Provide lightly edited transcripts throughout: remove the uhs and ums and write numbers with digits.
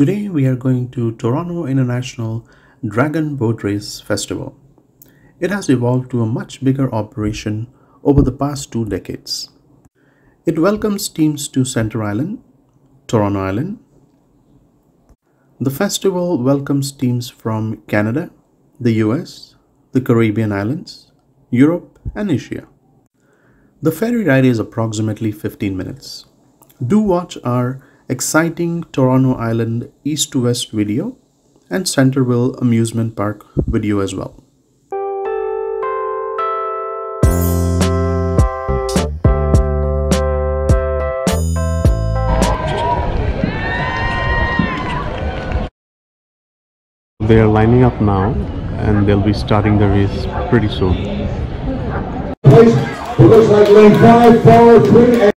Today we are going to Toronto International Dragon Boat Race Festival. It has evolved to a much bigger operation over the past 2 decades. It welcomes teams to Center Island, Toronto Island. The festival welcomes teams from Canada, the US, the Caribbean islands, Europe and Asia. The ferry ride is approximately 15 minutes. Do watch our exciting Toronto Island East to West video and Centerville Amusement Park video as well. They are lining up now and they'll be starting the race pretty soon. It looks like lane 5, 4, 3, and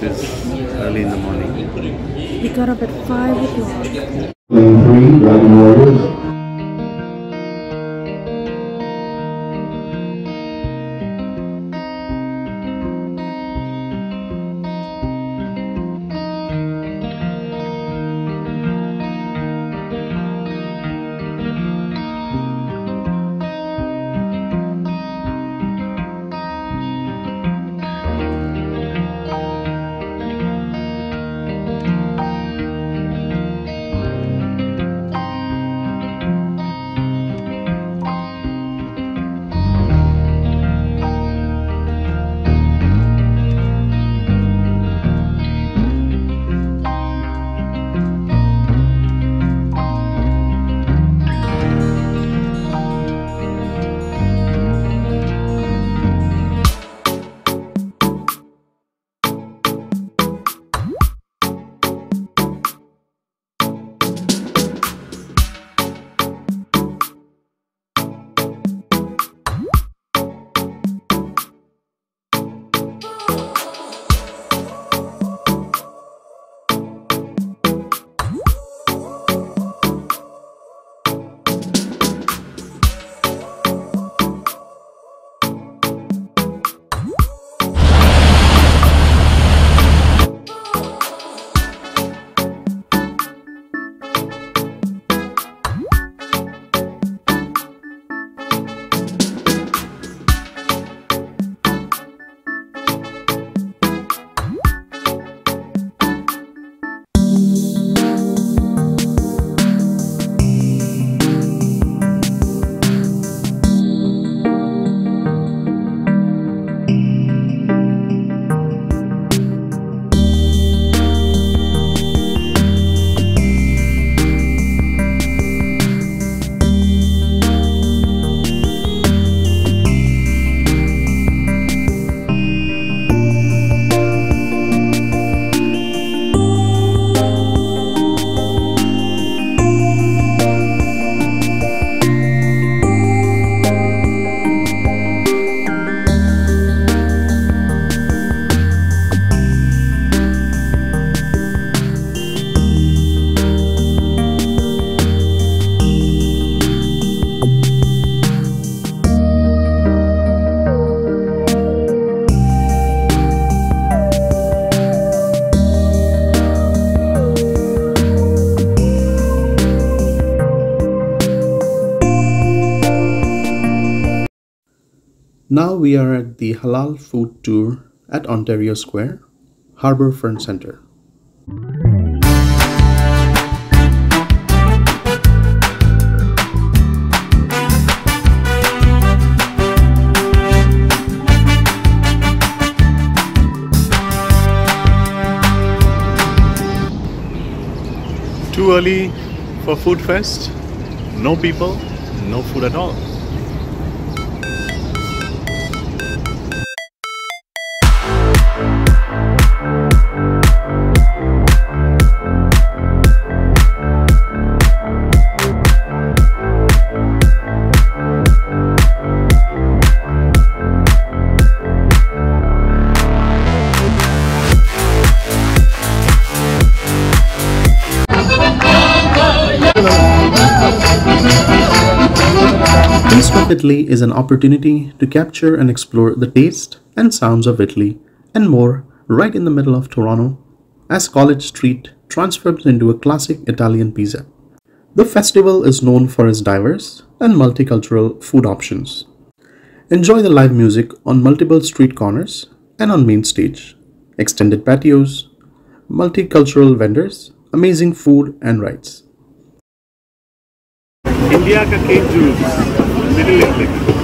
This is early in the morning. We got up at 5 o'clock. lane 3, Dragon Warriors. Now we are at the Halal food tour at Ontario Square, Harbourfront Centre. Too early for food fest, no people, no food at all. Taste of Italy is an opportunity to capture and explore the taste and sounds of Italy and more right in the middle of Toronto, as College Street transforms into a classic Italian pizza. The festival is known for its diverse and multicultural food options. Enjoy the live music on multiple street corners and on main stage, extended patios, multicultural vendors, amazing food and rides. India का cake juice middle India